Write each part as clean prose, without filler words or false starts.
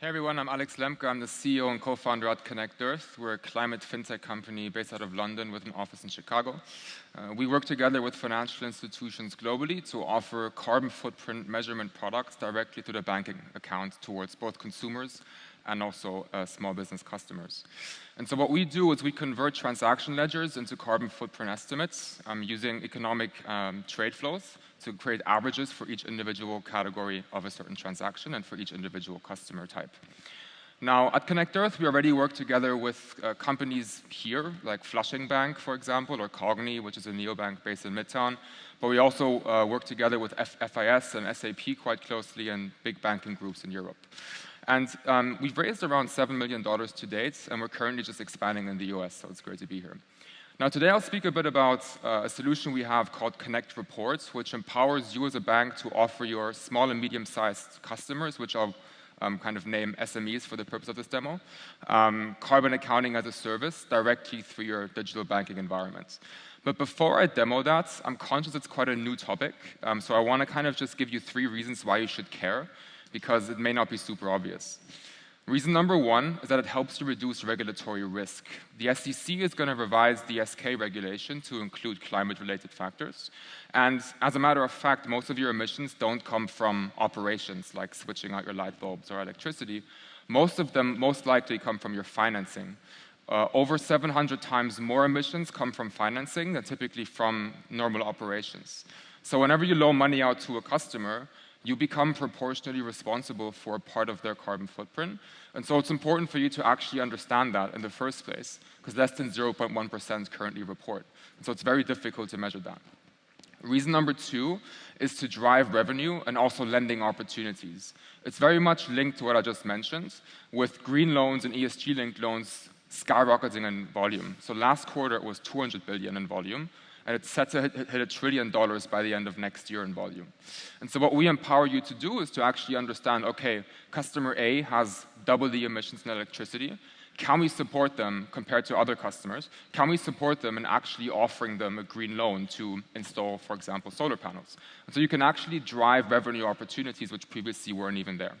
Hey everyone, I'm Alex Lemke. I'm the CEO and co-founder at Connect Earth. We're a climate fintech company based out of London with an office in Chicago. We work together with financial institutions globally to offer carbon footprint measurement products directly to the banking account towards both consumers and also small business customers. And so what we do is we convert transaction ledgers into carbon footprint estimates using economic trade flows to create averages for each individual category of a certain transaction and for each individual customer type. Now, at Connect Earth, we already work together with companies here, like Flushing Bank, for example, or Cogni, which is a neobank based in Midtown. But we also work together with FIS and SAP quite closely and big banking groups in Europe. And we've raised around $7 million to date, and we're currently just expanding in the US, so it's great to be here. Now, today I'll speak a bit about a solution we have called Connect Reports, which empowers you as a bank to offer your small and medium-sized customers, which I'll kind of name SMEs for the purpose of this demo, carbon accounting as a service directly through your digital banking environment. But before I demo that, I'm conscious it's quite a new topic, so I want to kind of just give you 3 reasons why you should care, because it may not be super obvious. Reason number 1 is that it helps to reduce regulatory risk. The SEC is going to revise the SK regulation to include climate-related factors. And as a matter of fact, most of your emissions don't come from operations like switching out your light bulbs or electricity. Most of them most likely come from your financing. Over 700 times more emissions come from financing than typically from normal operations. So whenever you loan money out to a customer, you become proportionally responsible for a part of their carbon footprint. And so it's important for you to actually understand that in the first place, because less than 0.1% currently report. And so it's very difficult to measure that. Reason number 2 is to drive revenue and also lending opportunities. It's very much linked to what I just mentioned, with green loans and ESG-linked loans skyrocketing in volume. So last quarter it was 200 billion in volume, and it's set to hit $1 trillion by the end of next year in volume. And so what we empower you to do is to actually understand, okay, customer A has double the emissions in electricity. Can we support them compared to other customers? Can we support them in actually offering them a green loan to install, for example, solar panels? And so you can actually drive revenue opportunities which previously weren't even there.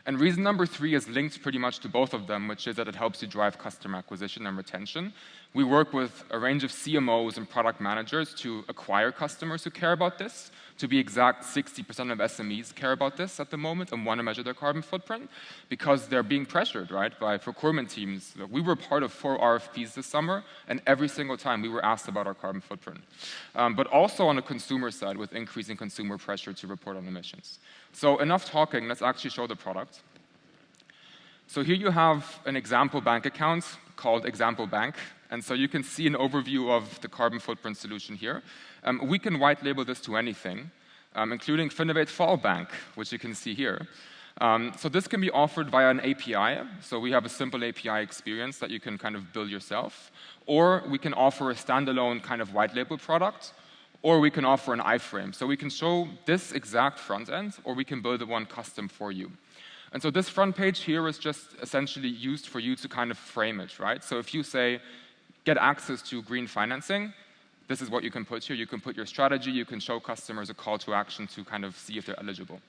And reason number 3 is linked pretty much to both of them, which is that it helps you drive customer acquisition and retention. We work with a range of CMOs and product managers to acquire customers who care about this. To be exact, 60% of SMEs care about this at the moment and want to measure their carbon footprint because they're being pressured, right, by procurement teams. We were part of 4 RFPs this summer, and every single time we were asked about our carbon footprint. But also on the consumer side with increasing consumer pressure to report on emissions. So enough talking, let's actually show the product. So here you have an example bank account called Example Bank. And so you can see an overview of the carbon footprint solution here. We can white label this to anything, including Finovate Fall Bank, which you can see here. So this can be offered via an API. So we have a simple API experience that you can kind of build yourself. Or we can offer a standalone kind of white label product. Or we can offer an iframe. So we can show this exact front end, or we can build one custom for you. And so this front page here is just essentially used for you to kind of frame it, right? So if you say, get access to green financing, this is what you can put here. You can put your strategy. You can show customers a call to action to kind of see if they're eligible.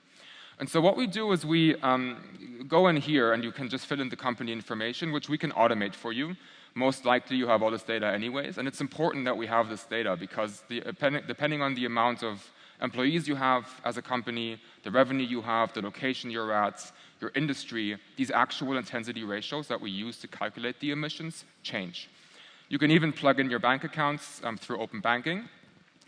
And so what we do is we go in here, and you can just fill in the company information, which we can automate for you. Most likely you have all this data anyways, and it's important that we have this data because depending on the amount of employees you have as a company, the revenue you have, the location you're at, your industry, these actual intensity ratios that we use to calculate the emissions change. You can even plug in your bank accounts through open banking.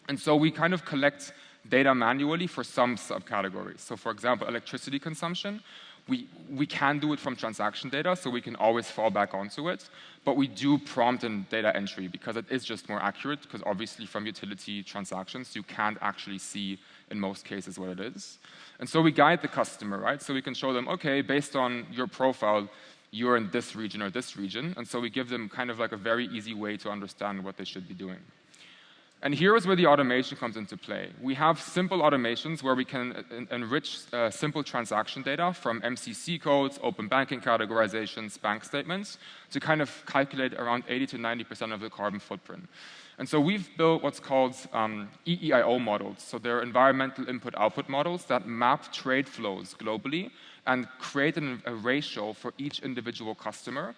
And so we kind of collect data manually for some subcategories. So for example, electricity consumption, we can do it from transaction data, so we can always fall back onto it. But we do prompt and data entry because it is just more accurate, because obviously from utility transactions, you can't actually see in most cases what it is. And so we guide the customer, right? So we can show them, okay, based on your profile, you're in this region or this region. And so we give them kind of like a very easy way to understand what they should be doing. And here is where the automation comes into play. We have simple automations where we can enrich simple transaction data from MCC codes, open banking categorizations, bank statements, to kind of calculate around 80 to 90% of the carbon footprint. And so we've built what's called EEIO models. So they're environmental input-output models that map trade flows globally and create a ratio for each individual customer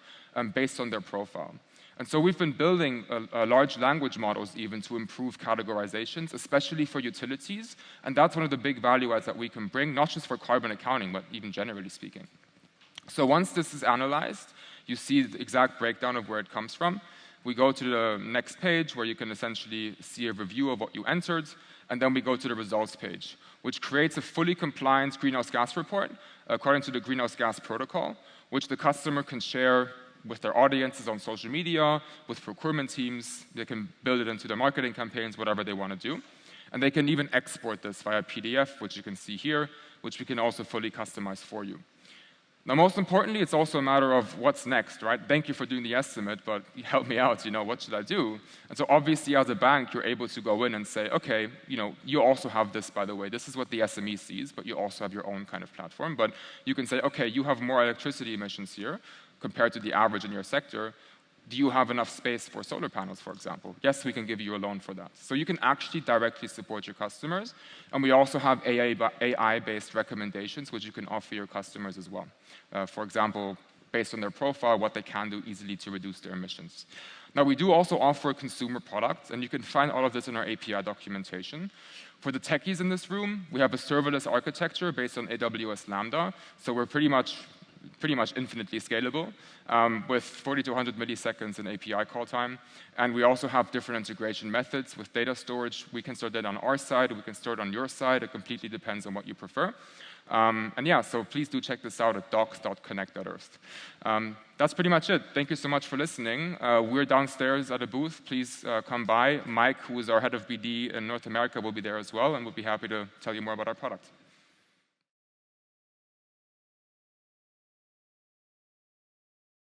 based on their profile. And so we've been building large language models even to improve categorizations, especially for utilities. And that's one of the big value adds that we can bring, not just for carbon accounting, but even generally speaking. So once this is analyzed, you see the exact breakdown of where it comes from. We go to the next page where you can essentially see a review of what you entered, and then we go to the results page, which creates a fully compliant greenhouse gas report according to the greenhouse gas protocol, which the customer can share with their audiences on social media, with procurement teams. They can build it into their marketing campaigns, whatever they want to do. And they can even export this via PDF, which you can see here, which we can also fully customize for you. Now, most importantly, it's also a matter of what's next, right? Thank you for doing the estimate, but help me out, what should I do? And so obviously, as a bank, you're able to go in and say, okay, you also have this, by the way. This is what the SME sees, but you also have your own kind of platform. But you can say, okay, you have more electricity emissions here compared to the average in your sector. Do you have enough space for solar panels, for example? Yes, we can give you a loan for that. So you can actually directly support your customers. And we also have AI-based recommendations, which you can offer your customers as well. For example, based on their profile, what they can do easily to reduce their emissions. Now, we do also offer consumer products, and you can find all of this in our API documentation. For the techies in this room, we have a serverless architecture based on AWS Lambda. So we're pretty much infinitely scalable with 40 to 100 milliseconds in API call time. And we also have different integration methods with data storage. We can store data on our side, we can store it on your side. It completely depends on what you prefer. And yeah, so please do check this out at docs.connect.earth. That's pretty much it. Thank you so much for listening. We're downstairs at a booth. Please come by. Mike, who is our head of BD in North America, will be there as well, and we'll be happy to tell you more about our product.